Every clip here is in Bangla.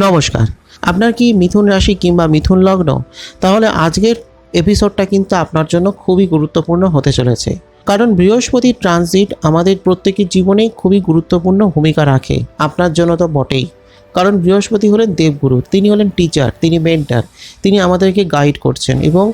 নমস্কার। আপনার কি মিথুন রাশি কিংবা মিথুন লগ্ন? তাহলে আজকের এপিসোডটা কিন্তু আপনার জন্য খুবই গুরুত্বপূর্ণ হতে চলেছে। কারণ বৃহস্পতির ট্রানজিট আমাদের প্রত্যেকের জীবনেই খুবই গুরুত্বপূর্ণ ভূমিকা রাখে। আপনার জন্য তো বটেই। কারণ বৃহস্পতি হলেন দেবগুরু, তিনি হলেন টিচার, তিনি মেন্টর, তিনি আমাদেরকে গাইড করছেন এবং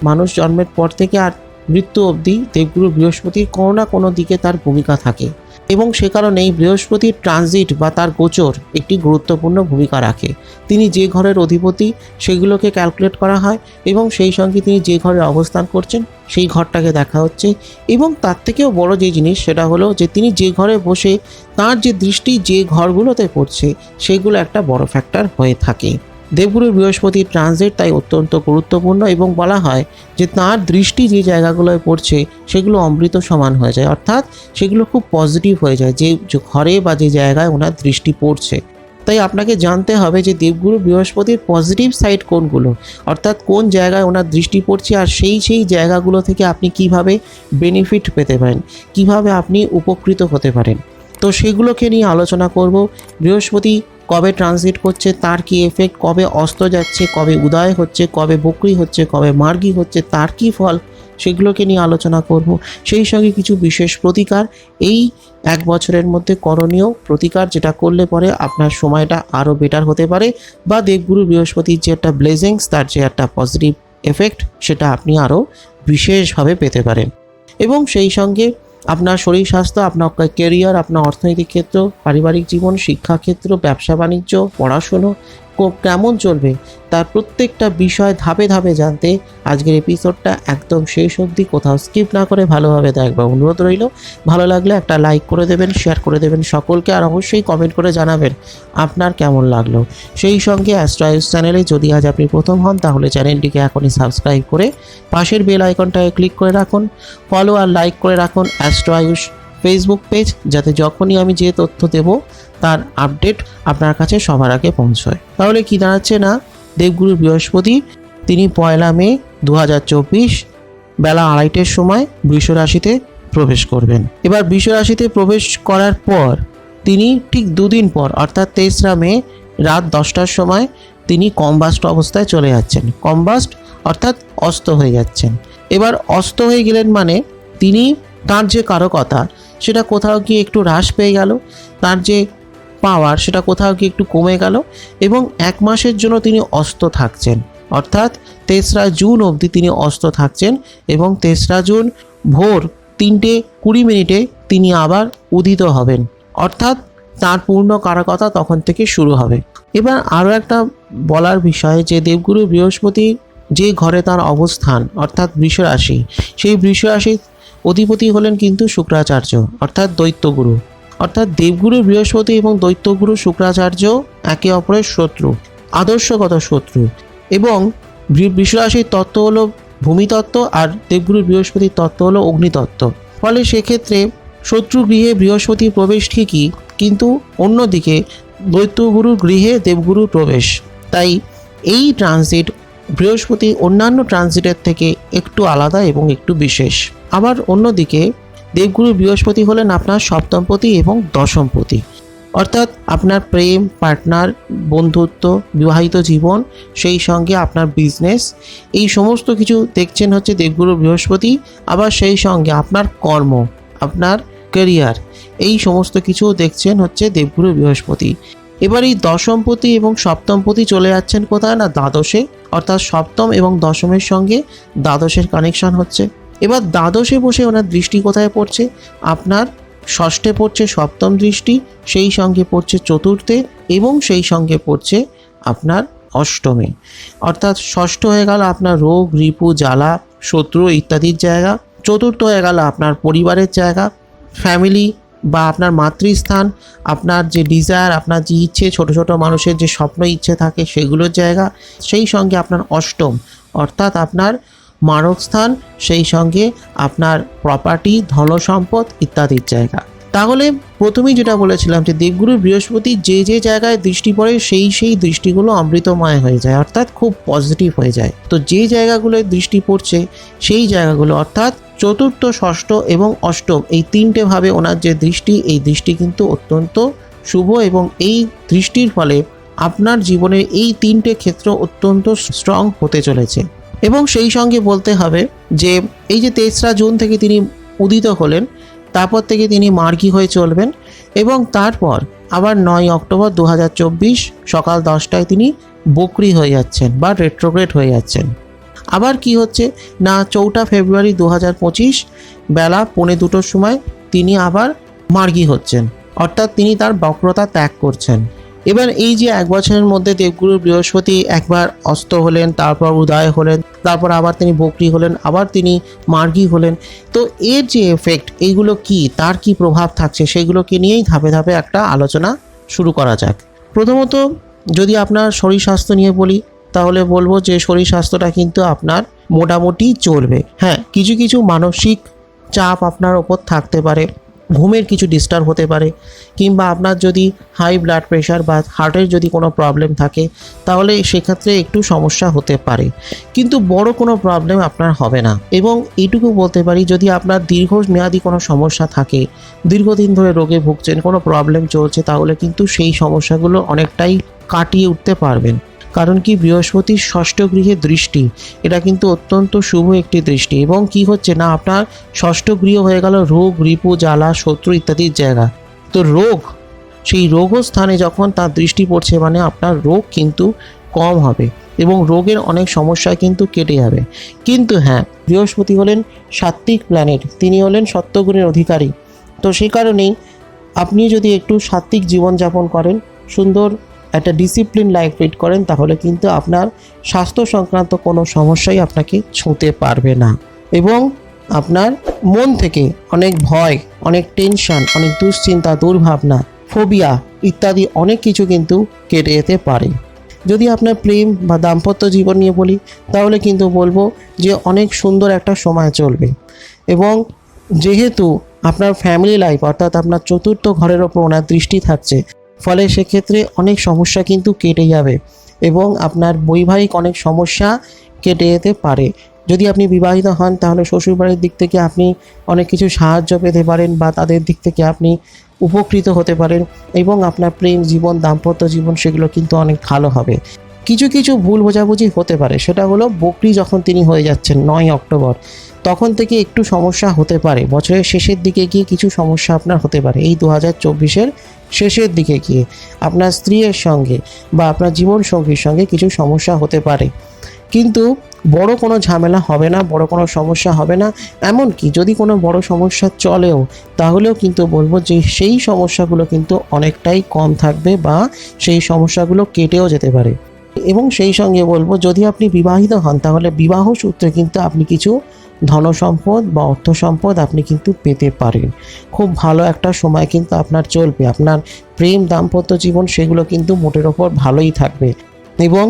মানুষ জন্মের পর থেকে আর মৃত্যু অবধি দেবগুরু বৃহস্পতির কোনো না কোনো দিকে তার ভূমিকা থাকে এবং সে কারণেই বৃহস্পতির ট্রানজিট বা তার গোচর একটি গুরুত্বপূর্ণ ভূমিকা রাখে। তিনি যে ঘরের অধিপতি সেগুলোকে ক্যালকুলেট করা হয় এবং সেই সঙ্গে তিনি যে ঘরে অবস্থান করছেন সেই ঘরটাকে দেখা হচ্ছে এবং তার থেকেও বড় যে জিনিস সেটা হলো যে তিনি যে ঘরে বসে তার যে দৃষ্টি যে ঘরগুলোতে পড়ছে সেগুলো একটা বড় ফ্যাক্টর হয়ে থাকে। দেবগুরু বৃহস্পতির ট্রানজিট তাই অত্যন্ত গুরুত্বপূর্ণ এবং বলা হয় যে তার দৃষ্টি যে জায়গাগুলোয় পড়ছে সেগুলো অমৃত সমান হয়ে যায়, অর্থাৎ সেগুলো খুব পজিটিভ হয়ে যায় যে ঘরে বা যে জায়গায় ওনার দৃষ্টি পড়ছে। তাই আপনাকে জানতে হবে যে দেবগুরু বৃহস্পতির পজিটিভ সাইড কোনগুলো, অর্থাৎ কোন জায়গায় ওনার দৃষ্টি পড়ছে আর সেই জায়গাগুলো থেকে আপনি কিভাবে বেনিফিট পেতে পারেন, কিভাবে আপনি উপকৃত হতে পারেন। তো সেগুলোকে নিয়ে আলোচনা করব। বৃহস্পতি কবে ট্রানজিট করছে, তার কি এফেক্ট, কবে অস্ত যাচ্ছে, কবে উদয় হচ্ছে, কবে বকরি হচ্ছে, কবে মার্গী হচ্ছে, তার কি ফল, সেগুলোকে নিয়ে আলোচনা করব। সেই সঙ্গে কিছু বিশেষ প্রতিকার, এই এক বছরের মধ্যে করণীয় প্রতিকার যেটা করলে পরে আপনার সময়টা আরও বেটার হতে পারে বা দেবগুরু বৃহস্পতির যে একটা ব্লেসিংস, তার যে একটা পজিটিভ এফেক্ট সেটা আপনি আরও বিশেষভাবে পেতে পারেন। এবং সেই সঙ্গে আপনার শরীর স্বাস্থ্য, আপনার কেরিয়ার, আপনার অর্থনৈতিক ক্ষেত্র, পারিবারিক জীবন, শিক্ষাক্ষেত্র, ব্যবসা বাণিজ্য, পড়াশুনো কেমন চলবে তার প্রত্যেকটা বিষয় ধাপে ধাপে জানতে আজকের এপিসোডটা একদম শেষ অবধি কোথাও স্কিপ না করে ভালোভাবে দেখবার অনুরোধ রইল। ভালো লাগলে একটা লাইক করে দেবেন, শেয়ার করে দেবেন সকলকে, আর অবশ্যই কমেন্ট করে জানাবেন আপনার কেমন লাগলো। সেই সঙ্গে অ্যাস্ট্রো আয়ুষ চ্যানেলে যদি আজ আপনি প্রথম হন তাহলে চ্যানেলটিকে এখনই সাবস্ক্রাইব করে পাশের বেল আইকনটায় ক্লিক করে রাখুন, ফলো আর লাইক করে রাখুন অ্যাস্ট্রো আয়ুষ ফেসবুক পেজ, যাতে যখনই আমি যে তথ্য দেব তার আপডেট আপনার কাছে সবার আগে পৌঁছয়। তাহলে কি দাঁড়াচ্ছে না, দেবগুরু বৃহস্পতি তিনি 1 মে 2024 বেলা 2:30টার সময় বৃষ রাশিতে প্রবেশ করবেন। এবার বৃষ রাশিতে প্রবেশ করার পর তিনি ঠিক দুদিন পর অর্থাৎ 23 মে রাত 10টার সময় তিনি কম্বাস্ট অবস্থায় চলে যাচ্ছেন। কম্বাস্ট অর্থাৎ অস্ত হয়ে যাচ্ছেন। এবার অস্ত হয়ে গেলেন মানে তিনি তার যে কারকতা সেটা কোথাও গিয়ে একটু হ্রাস পেয়ে গেল, তার যে পাওয়ার সেটা কোথাও গিয়ে একটু কমে গেল এবং 1 মাসের জন্য তিনি অস্ত থাকছেন, অর্থাৎ 3রা জুন অবধি তিনি অস্ত থাকছেন এবং 3রা জুন ভোর 3:20 তিনি আবার উদিত হবেন, অর্থাৎ তার পূর্ণ কারকতা তখন থেকে শুরু হবে। এবার আরও একটা বলার বিষয় যে দেবগুরু বৃহস্পতি যে ঘরে তার অবস্থান অর্থাৎ বৃষ রাশি, সেই বৃষ রাশির অধিপতি হলেন কিন্তু শুক্রাচার্য অর্থাৎ দৈত্যগুরু, অর্থাৎ দেবগুরু বৃহস্পতি এবং দৈত্যগুরু শুক্রাচার্য একে অপরের শত্রু, আদর্শগত শত্রু। এবং বৃষরাশির তত্ত্ব হলো ভূমিতত্ত্ব আর দেবগুরু বৃহস্পতির তত্ত্ব হলো অগ্নিতত্ত্ব। ফলে সেক্ষেত্রে শত্রু গৃহে বৃহস্পতির প্রবেশ ঠিকই, কিন্তু অন্যদিকে দৈত্যগুরুর গৃহে দেবগুরুর প্রবেশ। তাই এই ট্রানজিট বৃহস্পতি অন্যান্য ট্রানজিটের থেকে একটু আলাদা এবং একটু বিশেষ। আবার অন্যদিকে দেবগুরু বৃহস্পতি হলেন আপনার সপ্তমপতি এবং দশমপতি, অর্থাৎ আপনার প্রেম, পার্টনার, বন্ধুত্ব, বিবাহিত জীবন, সেই সঙ্গে আপনার বিজনেস, এই সমস্ত কিছু দেখছেন হচ্ছে দেবগুরু বৃহস্পতি। আবার সেই সঙ্গে আপনার কর্ম, আপনার ক্যারিয়ার, এই সমস্ত কিছু দেখছেন হচ্ছে দেবগুরু বৃহস্পতি। এবার এই দশমপতি এবং সপ্তমপতি চলে যাচ্ছেন কোথায় না দ্বাদশে, অর্থাৎ সপ্তম এবং দশমের সঙ্গে দ্বাদশের কানেকশন হচ্ছে। এবার দ্বাদশে বসে ওনার দৃষ্টি কোথায় পড়ছে, আপনার ষষ্ঠে পড়ছে সপ্তম দৃষ্টি, সেই সঙ্গে পড়ছে চতুর্থে এবং সেই সঙ্গে পড়ছে আপনার অষ্টমে, অর্থাৎ ষষ্ঠ হয়ে গেল আপনার রোগ, রিপু, জ্বালা, শত্রু ইত্যাদির জায়গা। চতুর্থ হয়ে গেল আপনার পরিবারের জায়গা, ফ্যামিলি বা আপনার মাতৃস্থান, আপনার যে ডিজায়ার, আপনার যে ইচ্ছে, ছোট ছোট মানুষের যে স্বপ্ন ইচ্ছে থাকে সেগুলোর জায়গা। সেই সঙ্গে আপনার অষ্টম অর্থাৎ আপনার মানব স্থান, সেই সঙ্গে আপনার প্রপার্টি, ধনসম্পদ ইত্যাদির জায়গা। তাহলে প্রথমেই যেটা বলেছিলাম যে দেবগুরু বৃহস্পতি যে জায়গায় দৃষ্টি পড়ে সেই দৃষ্টিগুলো অমৃতময় হয়ে যায়, অর্থাৎ খুব পজিটিভ হয়ে যায়। তো যে জায়গাগুলোয় দৃষ্টি পড়ছে সেই জায়গাগুলো অর্থাৎ চতুর্থ, ষষ্ঠ এবং অষ্টম, এই 3টে ভাবে ওনার যে দৃষ্টি, এই দৃষ্টি কিন্তু অত্যন্ত শুভ এবং এই দৃষ্টির ফলে আপনার জীবনের এই 3টে ক্ষেত্র অত্যন্ত স্ট্রং হতে চলেছে। এবং সেই সঙ্গে বলতে হবে যে এই যে 3রা জুন থেকে তিনি উদিত হলেন, তারপর থেকে তিনি মার্গী হয়ে চলবেন এবং তারপর আবার 9 অক্টোবর 2024 সকাল 10টায় তিনি বকরি হয়ে যাচ্ছেন বা রেট্রোগ্রেড হয়ে যাচ্ছেন। আবার কি হচ্ছে না 4 ফেব্রুয়ারি 2025 বেলা 1:45 সময় তিনি আবার মার্গী হচ্ছেন, অর্থাৎ তিনি তার বক্রতা ত্যাগ করছেন। এবার এই যে 1 বছরের মধ্যে দেবগুরু বৃহস্পতি একবার অস্ত হলেন, তারপর উদয় হলেন, তারপর আবার তিনি বকরি হলেন, আবার তিনি মার্গী হলেন। তো এর যে এফেক্ট, এইগুলো কি, তার কি প্রভাব থাকছে, সেগুলোকে নিয়েই ধাপে ধাপে একটা আলোচনা শুরু করা যাক। প্রথমত যদি আপনার শরীর স্বাস্থ্য নিয়ে বলি, তাহলে বলবো যে শরীর স্বাস্থ্যটা কিন্তু আপনার মোটামুটি চলবে। হ্যাঁ, কিছু কিছু মানসিক চাপ আপনার ওপর থাকতে পারে, ঘুমের কিছু ডিস্টার্ব হতে পারে, কিংবা আপনার যদি হাই ব্লাড প্রেশার বা হার্টের যদি কোনো প্রবলেম থাকে তাহলে সেক্ষেত্রে একটু সমস্যা হতে পারে, কিন্তু বড় কোনো প্রবলেম আপনার হবে না। এবং এইটুকু বলতে পারি, যদি আপনার দীর্ঘমেয়াদী কোনো সমস্যা থাকে, দীর্ঘদিন ধরে রোগে ভুগছেন, কোনো প্রবলেম চলছে, তাহলে কিন্তু সেই সমস্যাগুলো অনেকটাই কাটিয়ে উঠতে পারবেন। কারণ কি, বৃহস্পতির 6ষ্ঠ গৃহে দৃষ্টি, এটা কিন্তু অত্যন্ত শুভ একটি দৃষ্টি। এবং কি হচ্ছে না, আপনার 6ষ্ঠ গৃহ হয়ে গেল রোগ, রিপু, জ্বালা, শত্রু ইত্যাদির জায়গা। তো রোগ, সেই রোগ স্থানে যখন তার দৃষ্টি পড়ছে, মানে আপনার রোগ কিন্তু কম হবে এবং রোগের অনেক সমস্যা কিন্তু কেটে যাবে। কিন্তু হ্যাঁ, বৃহস্পতি হলেন সাত্ত্বিক প্ল্যানেট, তিনি হলেন সত্যগুণের অধিকারী। তো সেই কারণেই আপনি যদি একটু সাত্ত্বিক জীবনযাপন করেন, সুন্দর একটা ডিসিপ্লিন লাইফ লিড করেন, তাহলে কিন্তু আপনার স্বাস্থ্য সংক্রান্ত কোনো সমস্যাই আপনাকে ছুঁতে পারবে না। এবং আপনার মন থেকে অনেক ভয়, অনেক টেনশন, অনেক দুশ্চিন্তা, দুর্ভাবনা, ফোবিয়া ইত্যাদি অনেক কিছু কিন্তু কেটে যেতে পারে। যদি আপনার প্রেম বা দাম্পত্য জীবন নিয়ে বলি, তাহলে কিন্তু বলবো যে অনেক সুন্দর একটা সময় চলবে। এবং যেহেতু আপনার ফ্যামিলি লাইফ, অর্থাৎ আপনার 4র্থ ঘরের ওপর ওনার দৃষ্টি থাকছে, ফলে সেক্ষেত্রে অনেক সমস্যা কিন্তু কেটে যাবে এবং আপনার বৈবাহিক অনেক সমস্যা কেটে যেতে পারে। যদি আপনি বিবাহিত হন, তাহলে শ্বশুরবাড়ির দিক থেকে আপনি অনেক কিছু সাহায্য পেতে পারেন বা তাদের দিক থেকে আপনি উপকৃত হতে পারেন এবং আপনার প্রেম জীবন, দাম্পত্য জীবন, সেগুলো কিন্তু অনেক ভালো হবে। কিছু কিছু ভুল বোঝাবুঝি হতে পারে, সেটা হলো বকরি যখন তিনি হয়ে যাচ্ছেন 9 অক্টোবর, তখন থেকে একটু সমস্যা হতে পারে। বছরের শেষের দিকে গিয়ে কিছু সমস্যা আপনার হতে পারে। এই 2024-এর শেষের দিকে গিয়ে আপনার স্ত্রীর সঙ্গে বা আপনার জীবনসঙ্গীর সঙ্গে কিছু সমস্যা হতে পারে, কিন্তু বড় কোনো ঝামেলা হবে না, বড় কোনো সমস্যা হবে না। এমনকি যদি কোনো বড় সমস্যা চলেও, তাহলেও কিন্তু বলবো যে সেই সমস্যাগুলো কিন্তু অনেকটাই কম থাকবে বা সেই সমস্যাগুলো কেটেও যেতে পারে। এবং সেই সঙ্গে বলবো, যদি আপনি বিবাহিত হন, তাহলে বিবাহ সূত্রে কিন্তু আপনি কিছু ধনসম্পদ বা অর্থ সম্পদ আপনি কিন্তু পেতে পারেন। খুব ভালো একটা সময় কিন্তু আপনার চলবে। আপনার প্রেম, দাম্পত্য জীবন, সেগুলো কিন্তু মোটের ওপর ভালোই থাকবে। এবং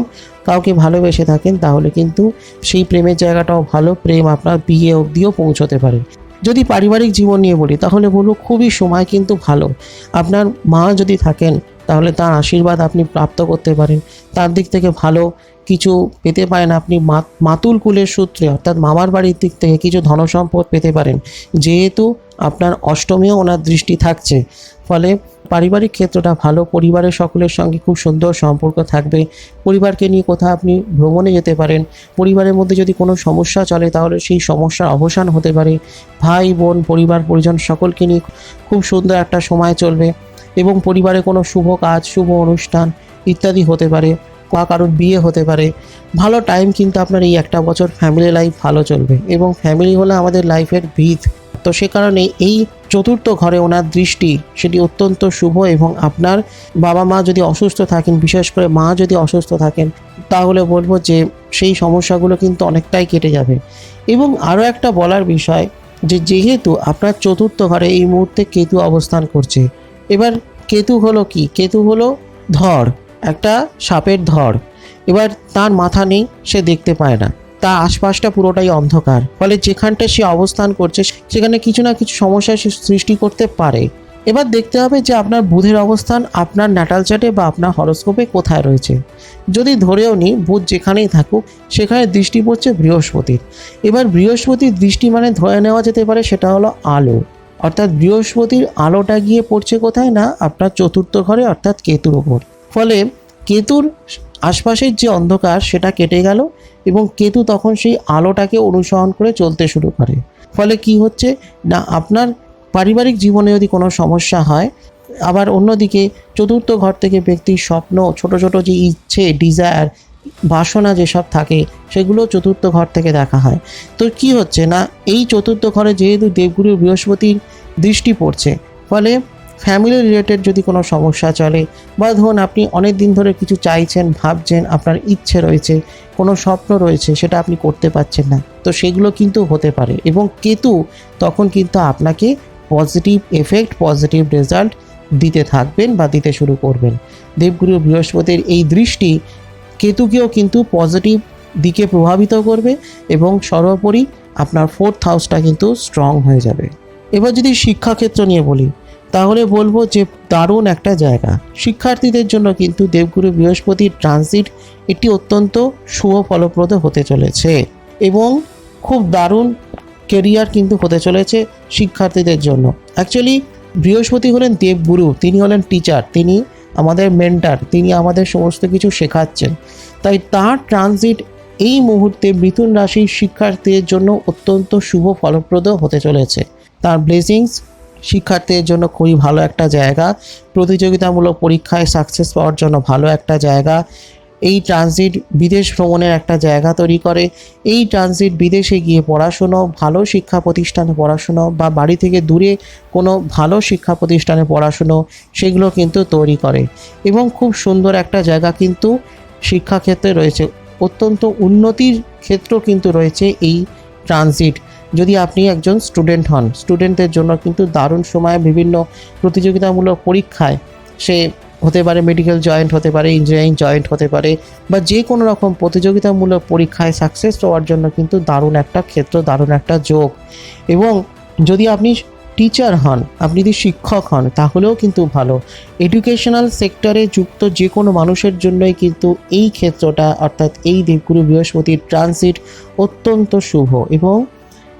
কাউকে ভালোবেসে থাকেন, তাহলে কিন্তু সেই প্রেমের জায়গাটাও ভালো, প্রেম আপনার বিয়ে অবধিও পৌঁছতে পারে। যদি পারিবারিক জীবন নিয়ে বলি, তাহলে বলবো খুবই সময় কিন্তু ভালো। আপনার মা যদি থাকেন, তাহলে তার আশীর্বাদ আপনি প্রাপ্ত করতে পারেন, তার দিক থেকে ভালো কিছু পেতে পারেন। আপনি মাতুল কুলের সূত্রে, অর্থাৎ মামার বাড়ির দিক থেকে কিছু ধনসম্পদ পেতে পারেন, যেহেতু আপনার অষ্টমীও ওনার দৃষ্টি থাকছে। ফলে পারিবারিক ক্ষেত্রটা ভালো, পরিবারের সকলের সঙ্গে খুব সুন্দর সম্পর্ক থাকবে। পরিবারকে নিয়ে কোথাও আপনি ভ্রমণে যেতে পারেন। পরিবারের মধ্যে যদি কোনো সমস্যা চলে, তাহলে সেই সমস্যার অবসান হতে পারে। ভাই বোন, পরিবার পরিজন সকলকে নিয়ে খুব সুন্দর একটা সময় চলবে এবং পরিবারে কোনো শুভ কাজ, শুভ অনুষ্ঠান ইত্যাদি হতে পারে, বা কারোর বিয়ে হতে পারে। ভালো টাইম কিন্তু আপনার এই একটা বছর ফ্যামিলি লাইফ ভালো চলবে এবং ফ্যামিলি হলো আমাদের লাইফের ভিত। তো সে কারণে এই 4র্থ ঘরে ওনার দৃষ্টি, সেটি অত্যন্ত শুভ। এবং আপনার বাবা মা যদি অসুস্থ থাকেন, বিশেষ করে মা যদি অসুস্থ থাকেন, তাহলে বলবো যে সেই সমস্যাগুলো কিন্তু অনেকটাই কেটে যাবে। এবং আরও একটা বলার বিষয়, যে যেহেতু আপনার 4র্থ ঘরে এই মুহূর্তে কেতু অবস্থান করছে। এবার কেতু হলো কি, কেতু হলো ধর, একটা সাপের ধর। এবার তার মাথা নেই, সে দেখতে পায় না, তার আশপাশটা পুরোটাই অন্ধকার। ফলে যেখানটা সে অবস্থান করছে, সেখানে কিছু না কিছু সমস্যা সে সৃষ্টি করতে পারে। এবার দেখতে হবে যে আপনার বুধের অবস্থান আপনার ন্যাটাল চার্টে বা আপনার হরোস্কোপে কোথায় রয়েছে। যদি ধরেও নিই বুধ যেখানেই থাকুক, সেখানে দৃষ্টি পড়ছে বৃহস্পতির। এবার বৃহস্পতির দৃষ্টি মানে ধরে নেওয়া যেতে পারে সেটা হলো আলো, অর্থাৎ বৃহস্পতির আলোটা গিয়ে পড়ছে কোথায় না আপনার 4র্থ ঘরে, অর্থাৎ কেতুর ওপর। ফলে কেতুর আশপাশের যে অন্ধকার সেটা কেটে গেল এবং কেতু তখন সেই আলোটাকে অনুসরণ করে চলতে শুরু করে। ফলে কি হচ্ছে না, আপনার পারিবারিক জীবনে যদি কোনো সমস্যা হয়, আবার অন্যদিকে চতুর্থ ঘর থেকে ব্যক্তির স্বপ্ন, ছোট ছোট যে ইচ্ছে, ডিজায়ার, বাসনা যেসব থাকে সেগুলো চতুর্থ ঘর থেকে দেখা হয়। তো কি হচ্ছে না, এই চতুর্থ ঘরে যেহেতু দেবগুরু বৃহস্পতির দৃষ্টি পড়ছে, ফলে ফ্যামিলি রিলেটেড যদি কোনো সমস্যা চলে, বা ধরুন আপনি অনেক দিন ধরে কিছু চাইছেন, ভাবছেন, আপনার ইচ্ছে রয়েছে, কোনো স্বপ্ন রয়েছে, সেটা আপনি করতে পারছেন না, তো সেগুলো কিন্তু হতে পারে। এবং কেতু তখন কিন্তু আপনাকে পজিটিভ এফেক্ট, পজিটিভ রেজাল্ট দিতে থাকবেন বা দিতে শুরু করবেন। দেবগুরু বৃহস্পতির এই দৃষ্টি কেতুকেও কিন্তু পজিটিভ দিকে প্রভাবিত করবে এবং সর্বোপরি আপনার 4th হাউসটা কিন্তু স্ট্রং হয়ে যাবে। এবার যদি শিক্ষাক্ষেত্র নিয়ে বলি, তাহলে বলবো যে দারুণ একটা জায়গা। শিক্ষার্থীদের জন্য কিন্তু দেবগুরু বৃহস্পতির ট্রানজিট এটি অত্যন্ত শুভ ফলপ্রদ হতে চলেছে এবং খুব দারুণ কেরিয়ার কিন্তু হতে চলেছে শিক্ষার্থীদের জন্য। অ্যাকচুয়ালি বৃহস্পতি হলেন দেবগুরু, তিনি হলেন টিচার, তিনি আমাদের মেন্টার, তিনি আমাদের সমস্ত কিছু শেখাচ্ছেন। তাই তার ট্রানজিট এই মুহূর্তে মিথুন রাশির শিক্ষার্থীদের জন্য অত্যন্ত শুভ ফলপ্রদ হতে চলেছে। তার ব্লেসিংস শিক্ষার্থীদের জন্য খুবই ভালো একটা জায়গা, প্রতিযোগিতামূলক পরীক্ষায় সাকসেস পাওয়ার জন্য ভালো একটা জায়গা। এই ট্রানজিট বিদেশ ভ্রমণের একটা জায়গা তৈরি করে। এই ট্রানজিট বিদেশে গিয়ে পড়াশুনো, ভালো শিক্ষা প্রতিষ্ঠানে পড়াশুনো বা বাড়ি থেকে দূরে কোনো ভালো শিক্ষা প্রতিষ্ঠানে পড়াশুনো, সেগুলো কিন্তু তৈরি করে এবং খুব সুন্দর একটা জায়গা কিন্তু শিক্ষাক্ষেত্রে রয়েছে। অত্যন্ত উন্নতির ক্ষেত্র কিন্তু রয়েছে এই ট্রানজিট। যদি আপনি একজন স্টুডেন্ট হন, স্টুডেন্টদের জন্য কিন্তু দারুণ সময়। বিভিন্ন প্রতিযোগিতামূলক পরীক্ষায়, সে হতে পারে মেডিকেল জয়েন্ট, হতে পারে ইঞ্জিনিয়ারিং জয়েন্ট, হতে পারে বা যে কোনো রকম প্রতিযোগিতামূলক পরীক্ষায় সাকসেস হওয়ার জন্য কিন্তু দারুণ একটা ক্ষেত্র, দারুণ একটা যোগ। এবং যদি আপনি টিচার হন, আপনি যদি শিক্ষক হন, তাহলেও কিন্তু ভালো। এডুকেশনাল সেক্টরে যুক্ত যে কোনো মানুষের জন্যই কিন্তু এই ক্ষেত্রটা, অর্থাৎ এই দেবগুরু বৃহস্পতির ট্রানজিট অত্যন্ত শুভ এবং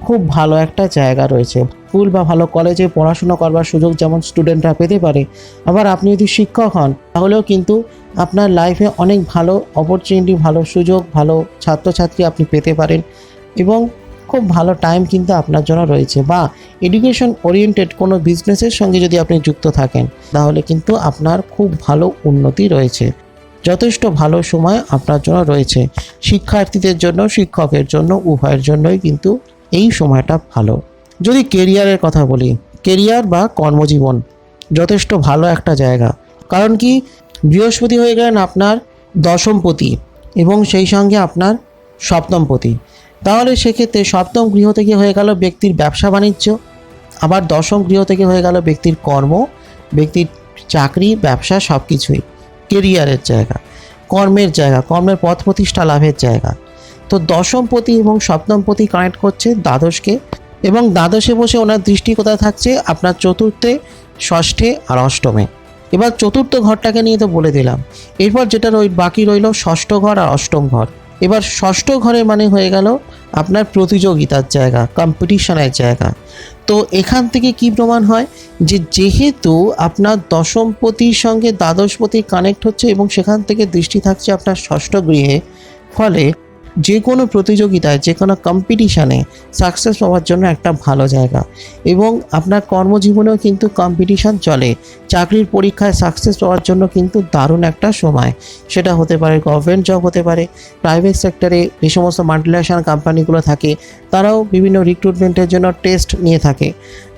খুব ভালো একটা জায়গা রয়েছে। স্কুল বা ভালো কলেজে পড়াশোনা করবার সুযোগ যেমন স্টুডেন্টরা পেতে পারে, আবার আপনি যদি শিক্ষক হন তাহলেও কিন্তু আপনার লাইফে অনেক ভালো অপরচুনিটি, ভালো সুযোগ, ভালো ছাত্রছাত্রী আপনি পেতে পারেন এবং খুব ভালো টাইম কিন্তু আপনার জন্য রয়েছে। বা এডুকেশন ওরিয়েন্টেড কোনো বিজনেসের সঙ্গে যদি আপনি যুক্ত থাকেন, তাহলে কিন্তু আপনার খুব ভালো উন্নতি রয়েছে। যথেষ্ট ভালো সময় আপনার জন্য রয়েছে। শিক্ষার্থীদের জন্য, শিক্ষকের জন্য, উভয়ের জন্যই কিন্তু এই সময়টা ভালো। যদি কেরিয়ারের কথা বলি, কেরিয়ার বা কর্মজীবন যথেষ্ট ভালো একটা জায়গা। কারণ কি, বৃহস্পতি হয়ে গেলেন আপনার দশমপতি এবং সেই সঙ্গে আপনার সপ্তমপতি। তাহলে সেক্ষেত্রে সপ্তম গৃহ থেকে হয়ে গেল ব্যক্তির ব্যবসা বাণিজ্য, আবার দশম গৃহ থেকে হয়ে গেল ব্যক্তির কর্ম, ব্যক্তির চাকরি, ব্যবসা, সব কিছুই কেরিয়ারের জায়গা, কর্মের জায়গা, কর্মের পথ প্রতিষ্ঠা লাভের জায়গা। তো দশমপতি এবং সপ্তমপতি কানেক্ট করছে দ্বাদশকে এবং দ্বাদশে বসে ওনার দৃষ্টি কোথায় থাকছে, আপনার চতুর্থে, ষষ্ঠে আর অষ্টমে। এবার চতুর্থ ঘরটাকে নিয়ে তো বলে দিলাম। এরপর যেটা বাকি রইল ষষ্ঠ ঘর আর অষ্টম ঘর। এবার ষষ্ঠ ঘরে মানে হয়ে গেল আপনার প্রতিযোগিতার জায়গা, কম্পিটিশনের জায়গা। তো এখান থেকে কি প্রমাণ হয় যে যেহেতু আপনার দশমপতির সঙ্গে দ্বাদশপতি কানেক্ট হচ্ছে এবং সেখান থেকে দৃষ্টি থাকছে আপনার ষষ্ঠ গৃহে, ফলে যে কোনো প্রতিযোগিতায়, যে কোনো কম্পিটিশানে সাকসেস পাওয়ার জন্য একটা ভালো জায়গা। এবং আপনার কর্মজীবনেও কিন্তু কম্পিটিশান চলে, চাকরির পরীক্ষায় সাকসেস পাওয়ার জন্য কিন্তু দারুণ একটা সময়। সেটা হতে পারে গভর্নমেন্ট জব, হতে পারে প্রাইভেট সেক্টরে যে সমস্ত মাল্টিন্যাশনাল কোম্পানিগুলো থাকে, তারাও বিভিন্ন রিক্রুটমেন্টের জন্য টেস্ট নিয়ে থাকে।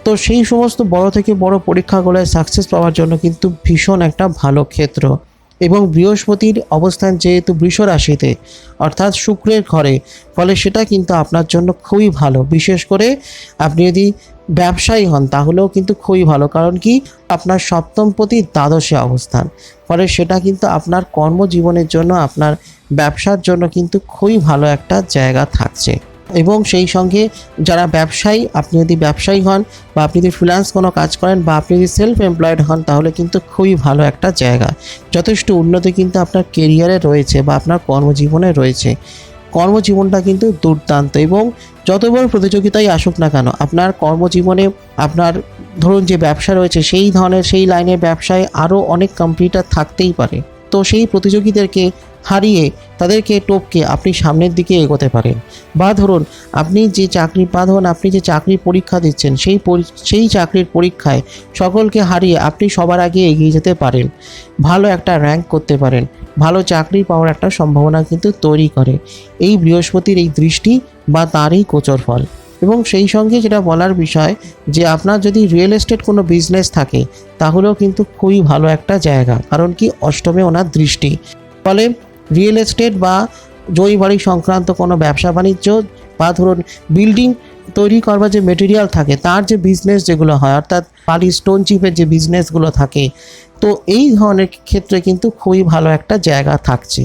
তো সেই সমস্ত বড় থেকে বড় পরীক্ষাগুলোয় সাকসেস পাওয়ার জন্য কিন্তু ভীষণ একটা ভালো ক্ষেত্র। এবং বৃহস্পতির অবস্থান যেহেতু বৃষ রাশিতে, অর্থাৎ শুক্রের ঘরে, ফলে সেটা কিন্তু আপনার জন্য খুবই ভালো। বিশেষ করে আপনি যদি ব্যবসায়ী হন তাহলেও কিন্তু খুবই ভালো। কারণ কি, আপনার সপ্তমপতি দ্বাদশে অবস্থান, ফলে সেটা কিন্তু আপনার কর্মজীবনের জন্য, আপনার ব্যবসার জন্য কিন্তু খুবই ভালো একটা জায়গা থাকছে। এবং সেই সঙ্গে যারা ব্যবসায়ী, আপনি যদি ব্যবসায়ী হন বা আপনি যদি ফ্রিল্যান্স কোনো কাজ করেন বা আপনি যদি সেলফ এমপ্লয়েড হন, তাহলে কিন্তু খুবই ভালো একটা জায়গা। যথেষ্ট উন্নতি কিন্তু আপনার কেরিয়ারে রয়েছে বা আপনার কর্মজীবনে রয়েছে। কর্মজীবনটা কিন্তু দুর্দান্ত এবং যত বড় প্রতিযোগিতাই আসুক না কেন, আপনার কর্মজীবনে আপনার ধরুন যে ব্যবসা রয়েছে, সেই ধরনের, সেই লাইনের ব্যবসায় আরও অনেক কম্পিটিটর থাকতেই পারে। তো সেই প্রতিযোগীদেরকে হারিয়ে তাদেরকে টপকে আপনি সামনের দিকে এগোতে পারেন। বা ধরুন আপনি যে চাকরির পরীক্ষা দিচ্ছেন, সেই চাকরির পরীক্ষায় সকলকে হারিয়ে আপনি সবার আগে এগিয়ে যেতে পারেন, ভালো একটা র্যাঙ্ক করতে পারেন, ভালো চাকরি পাওয়ার একটা সম্ভাবনা কিন্তু তৈরি করে এই বৃহস্পতির এই দৃষ্টি বা তারই গোচর ফল। এবং সেই সঙ্গে যেটা বলার বিষয় যে আপনার যদি রিয়েল এস্টেট কোনো বিজনেস থাকে তাহলেও কিন্তু খুবই ভালো একটা জায়গা, কারণ কি অষ্টমে ওনার দৃষ্টি। ফলে রিয়েল এস্টেট বা জমি বাড়ি সংক্রান্ত কোনো ব্যবসা বাণিজ্য বা ধরুন বিল্ডিং তৈরি করবার যে মেটেরিয়াল থাকে তার যে বিজনেস যেগুলো হয়, অর্থাৎ বালি স্টোন চিপের যে বিজনেসগুলো থাকে, তো এই ধরনের ক্ষেত্রে কিন্তু খুবই ভালো একটা জায়গা থাকছে।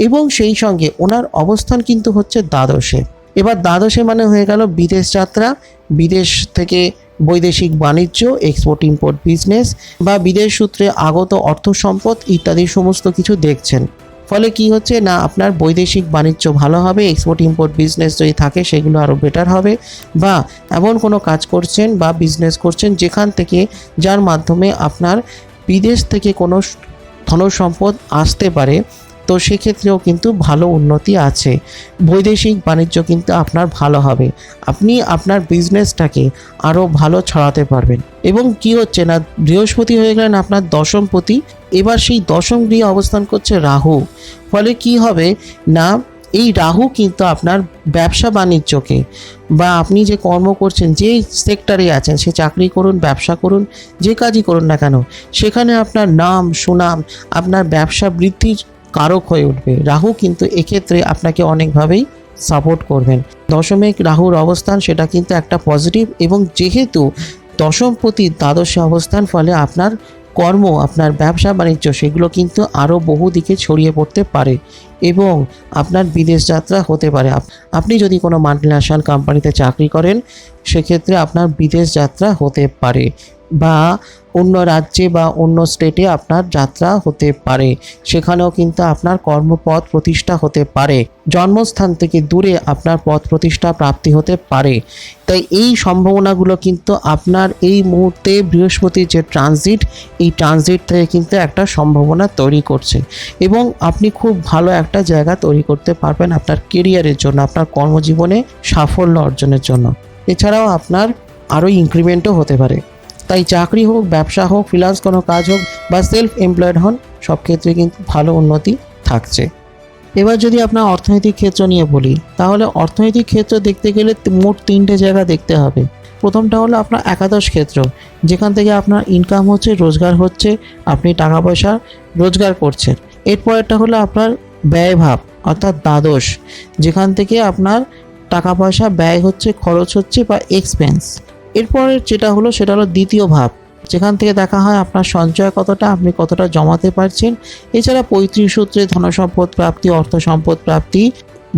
এবং সেই সঙ্গে ওনার অবস্থান কিন্তু হচ্ছে দ্বাদশে। এবার দ্বাদশে মানে হয়ে গেল বিদেশ যাত্রা, বিদেশ থেকে বৈদেশিক বাণিজ্য, এক্সপোর্ট ইম্পোর্ট বিজনেস বা বিদেশ সূত্রে আগত অর্থ সম্পদ ইত্যাদি সমস্ত কিছু দেখছেন। ফলে কি হচ্ছে না, আপনার বৈদেশিক বাণিজ্য ভালো হবে, এক্সপোর্ট ইম্পোর্ট বিজনেস যদি থাকে সেগুলো আরও বেটার হবে। বা এমন কোনো কাজ করছেন বা বিজনেস করছেন যেখান থেকে যার মাধ্যমে আপনার বিদেশ থেকে কোনো ধনসম্পদ আসতে পারে, তো সেক্ষেত্রেও কিন্তু ভালো উন্নতি আছে। বৈদেশিক বাণিজ্য কিন্তু আপনার ভালো হবে, আপনি আপনার বিজনেসটাকে আরও ভালো ছড়াতে পারবেন। এবং কি হচ্ছে না, বৃহস্পতি হয়ে গেলেন আপনার দশমপতি, এবার সেই দশম গৃহে অবস্থান করছে রাহু। ফলে কি হবে না, এই রাহু কিন্তু আপনার ব্যবসা বাণিজ্যকে বা আপনি যে কর্ম করছেন, যে সেক্টরে আছেন, সে চাকরি করুন, ব্যবসা করুন, যে কাজই করুন না কেন, সেখানে আপনার নাম সুনাম, আপনার ব্যবসা বৃদ্ধির কারক হয়ে উঠবে। রাহু কিন্তু এক্ষেত্রে আপনাকে অনেকভাবেই সাপোর্ট করবেন। দশমে রাহুর অবস্থান সেটা কিন্তু একটা পজিটিভ, এবং যেহেতু দশমপতি দ্বাদশে অবস্থান, ফলে আপনার কর্ম, আপনার ব্যবসা বাণিজ্য সেগুলো কিন্তু আরও বহু দিকে ছড়িয়ে পড়তে পারে এবং আপনার বিদেশ যাত্রা হতে পারে। আপনি যদি কোনো মাল্টিন্যাশনাল কোম্পানিতে চাকরি করেন সেক্ষেত্রে আপনার বিদেশ যাত্রা হতে পারে, বা অন্য রাজ্যে বা অন্য স্টেটে আপনার যাত্রা হতে পারে, সেখানেও কিন্তু আপনার কর্মপদ প্রতিষ্ঠা হতে পারে, জন্মস্থান থেকে দূরে আপনার পদ প্রতিষ্ঠা প্রাপ্তি হতে পারে। তাই এই সম্ভাবনাগুলো কিন্তু আপনার এই মুহূর্তে বৃহস্পতির যে ট্রানজিট, এই ট্রানজিট থেকে কিন্তু একটা সম্ভাবনা তৈরি করছে এবং আপনি খুব ভালো একটা জায়গা তৈরি করতে পারবেন আপনার কেরিয়ারের জন্য, আপনার কর্মজীবনে সাফল্য অর্জনের জন্য। এছাড়াও আপনার আরও ইনক্রিমেন্টও হতে পারে। তাই চাকরি হোক, ব্যবসা হোক, ফ্রিল্যান্স কোনো কাজ হোক বা সেলফ এমপ্লয়েড হন, সব ক্ষেত্রে কিন্তু ভালো উন্নতি থাকছে। এবার যদি আপনার অর্থনৈতিক ক্ষেত্র নিয়ে বলি, তাহলে অর্থনৈতিক ক্ষেত্র দেখতে গেলে মোট 3টে জায়গা দেখতে হবে। প্রথমটা হলো আপনার একাদশ ক্ষেত্র, যেখান থেকে আপনার ইনকাম হচ্ছে, রোজগার হচ্ছে, আপনি টাকা পয়সা রোজগার করছেন। এরপরেরটা হলো আপনার ব্যয়ভাব, অর্থাৎ দ্বাদশ, যেখান থেকে আপনার টাকা পয়সা ব্যয় হচ্ছে, খরচ হচ্ছে বা এক্সপেন্স। এরপরের যেটা হলো সেটা হলো দ্বিতীয় ভাব, যেখান থেকে দেখা হয় আপনার সঞ্চয় কতটা, আপনি কতটা জমাতে পারছেন। এছাড়া পৈতৃক সূত্রে ধনসম্পদ প্রাপ্তি, অর্থ সম্পদ প্রাপ্তি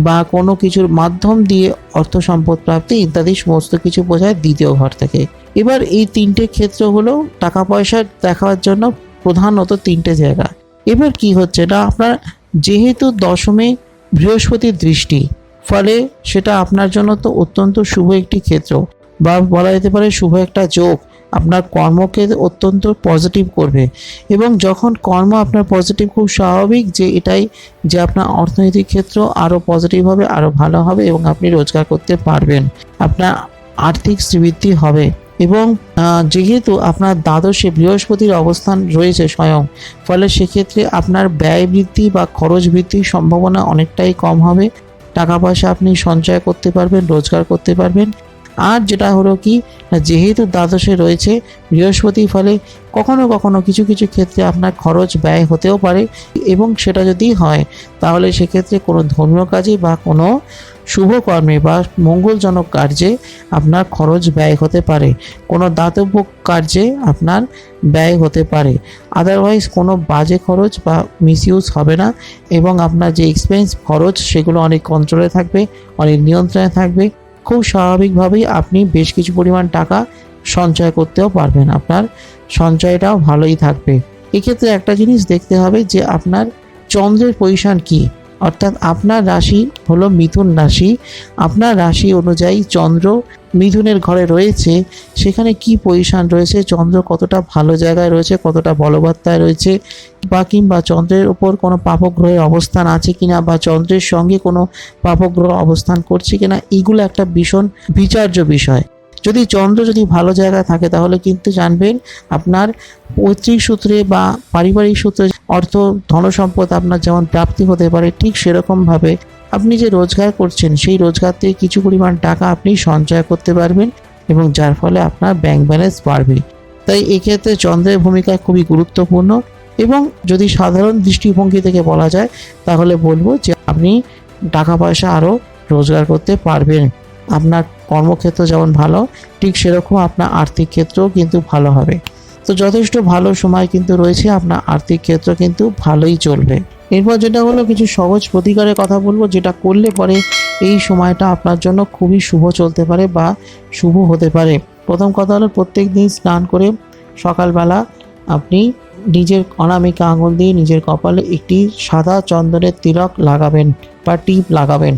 বা কোনো কিছুর মাধ্যম দিয়ে অর্থ সম্পদ প্রাপ্তি ইত্যাদি সমস্ত কিছু বোঝায় দ্বিতীয় ঘর থেকে। এবার এই 3টে ক্ষেত্র হলো টাকা পয়সা দেখার জন্য প্রধানত 3টে জায়গা। এবার কি হচ্ছে না, আপনার যেহেতু দশমে বৃহস্পতির দৃষ্টি, ফলে সেটা আপনার জন্য তো অত্যন্ত শুভ একটি ক্ষেত্র, বা বলা যেতে পারে শুভ একটা যোগ, আপনার কর্মকে অত্যন্ত পজিটিভ করবে। এবং যখন কর্ম আপনার পজিটিভ, খুব স্বাভাবিক যে এটাই যে আপনার অর্থনৈতিক ক্ষেত্র আরও পজিটিভ হবে, আরও ভালো হবে এবং আপনি রোজগার করতে পারবেন, আপনার আর্থিক শ্রীবৃদ্ধি হবে। এবং যেহেতু আপনার দ্বাদশে বৃহস্পতির অবস্থান রয়েছে স্বয়ং, ফলে সেক্ষেত্রে আপনার ব্যয় বৃদ্ধি বা খরচ বৃদ্ধির সম্ভাবনা অনেকটাই কম হবে। টাকা পয়সা আপনি সঞ্চয় করতে পারবেন, রোজগার করতে পারবেন। আর যেটা হলো কি, যেহেতু দ্বাদশে রয়েছে বৃহস্পতি, ফলে কখনো কখনো কিছু কিছু ক্ষেত্রে আপনার খরচ ব্যয় হতেও পারে, এবং সেটা যদি হয় তাহলে সেক্ষেত্রে কোনো ধর্মীয় কাজে বা কোনো শুভ কর্মে বা মঙ্গলজনক কার্যে আপনার খরচ ব্যয় হতে পারে, কোনো দাতব্য কার্যে আপনার ব্যয় হতে পারে। আদারওয়াইজ কোনো বাজে খরচ বা মিসইউজ হবে না, এবং আপনার যে এক্সপেন্স খরচ সেগুলো অনেক কন্ট্রোলে থাকবে, অনেক নিয়ন্ত্রণে থাকবে। খুব স্বাভাবিকভাবেই আপনি বেশ কিছু পরিমাণ টাকা সঞ্চয় করতেও পারবেন, আপনার সঞ্চয়টাও ভালোই থাকবে। এক্ষেত্রে একটা জিনিস দেখতে হবে যে আপনার চন্দ্রের পজিশন কী, অর্থাৎ আপনার রাশি হলো মিথুন রাশি, আপনার রাশি অনুযায়ী চন্দ্র মিথুনের ঘরে রয়েছে সেখানে কি পজিশন রয়েছে, চন্দ্র কতটা ভালো জায়গায় রয়েছে, কতটা বলবত্তায় রয়েছে, বা কিংবা চন্দ্রের ওপর কোনো পাপগ্রহের অবস্থান আছে কিনা, বা চন্দ্রের সঙ্গে কোনো পাপগ্রহ অবস্থান করছে কিনা, এগুলো একটা ভীষণ বিচার্য বিষয়। যদি চন্দ্র যদি ভালো জায়গায় থাকে তাহলে কিন্তু জানবেন আপনার পৈতৃক সূত্রে বা পারিবারিক সূত্রে অর্থ ধনসম্পদ আপনার যেমন প্রাপ্তি হতে পারে, ঠিক সেরকমভাবে আপনি যে রোজগার করছেন সেই রোজগার থেকে কিছু পরিমাণ টাকা আপনি সঞ্চয় করতে পারবেন এবং যার ফলে আপনার ব্যাংক ব্যালেন্স বাড়বে। তাই এক্ষেত্রে চন্দ্রের ভূমিকা খুবই গুরুত্বপূর্ণ। এবং যদি সাধারণ দৃষ্টিভঙ্গি থেকে বলা যায় তাহলে বলবো যে আপনি টাকা পয়সা আরও রোজগার করতে পারবেন। আপনার কর্মক্ষেত্র যেমন ভালো, ঠিক সেরকম আপনার আর্থিক ক্ষেত্রও কিন্তু ভালো হবে। তো যথেষ্ট ভালো সময় কিন্তু রয়েছে, আপনার আর্থিক ক্ষেত্র কিন্তু ভালোই চলবে। এরপর যেটা হলো কিছু সহজ প্রতিকারের কথা বলবো, যেটা করলে পরে এই সময়টা আপনার জন্য খুবই শুভ চলতে পারে বা শুভ হতে পারে। প্রথম কথা হলো প্রত্যেক দিন স্নান করে সকালবেলা আপনি নিজের অনামিকা আঙুল দিয়ে নিজের কপালে একটি সাদা চন্দনের তিলক লাগাবেন বা টিপ লাগাবেন।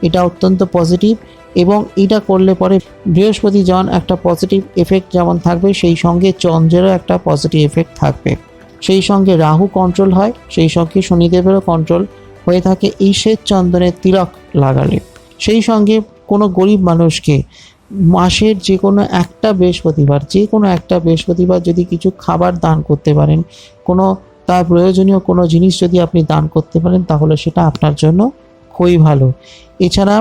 এটা অত্যন্ত পজিটিভ এবং এটা করলে পরে বৃহস্পতি যেমন একটা পজিটিভ এফেক্ট যেমন থাকবে, সেই সঙ্গে চন্দ্রেরও একটা পজিটিভ এফেক্ট থাকবে। সেই সঙ্গে রাহু কন্ট্রোল হয়, সেই সঙ্গে শনিদেবেরও কন্ট্রোল হয়ে থাকে এই শ্বেত চন্দনের তিলক লাগালে। সেই সঙ্গে কোনো গরিব মানুষকে মাসের যে কোনো একটা বৃহস্পতিবার যদি কিছু খাবার দান করতে পারেন, কোনো তার প্রয়োজনীয় কোনো জিনিস যদি আপনি দান করতে পারেন তাহলে সেটা আপনার জন্য খুবই ভালো। এছাড়া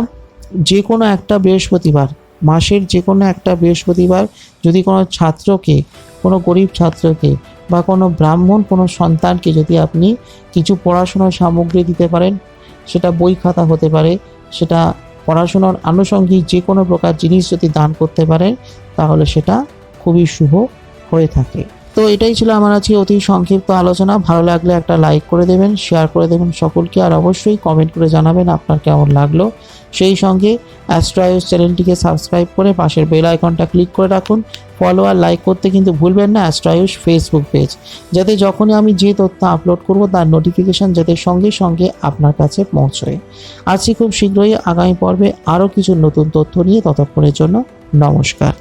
যে কোনো একটা বৃহস্পতিবার, মাসের যে কোনো একটা বৃহস্পতিবার যদি কোনো ছাত্রকে, কোনো গরিব ছাত্রকে বা কোনো ব্রাহ্মণ কোনো সন্তানকে যদি আপনি কিছু পড়াশোনার সামগ্রী দিতে পারেন, সেটা বই খাতা হতে পারে, সেটা পড়াশোনার আনুষঙ্গিক যে কোনো প্রকার জিনিস যদি দান করতে পারেন তাহলে সেটা খুবই শুভ হয়ে থাকে। তো এটাই ছিল আমার আজকে অতি সংক্ষিপ্ত আলোচনা। ভালো লাগলে একটা লাইক করে দেবেন, শেয়ার করে দেবেন সকলকে, আর অবশ্যই কমেন্ট করে জানাবেন আপনার কেমন লাগলো। সেই সঙ্গে অ্যাস্ট্রো আয়ুষ চ্যানেলটিকে সাবস্ক্রাইব করে পাশের বেল আইকনটা ক্লিক করে রাখুন। ফলো আর লাইক করতে কিন্তু ভুলবেন না অ্যাস্ট্রো আয়ুষ ফেসবুক পেজ, যাতে যখনই আমি যে তথ্য আপলোড করব তার নোটিফিকেশান যাতে সঙ্গে সঙ্গে আপনার কাছে পৌঁছয়। আজকে খুব শীঘ্রই আগামী পর্বে আরও কিছু নতুন তথ্য নিয়ে, ততক্ষণের জন্য নমস্কার।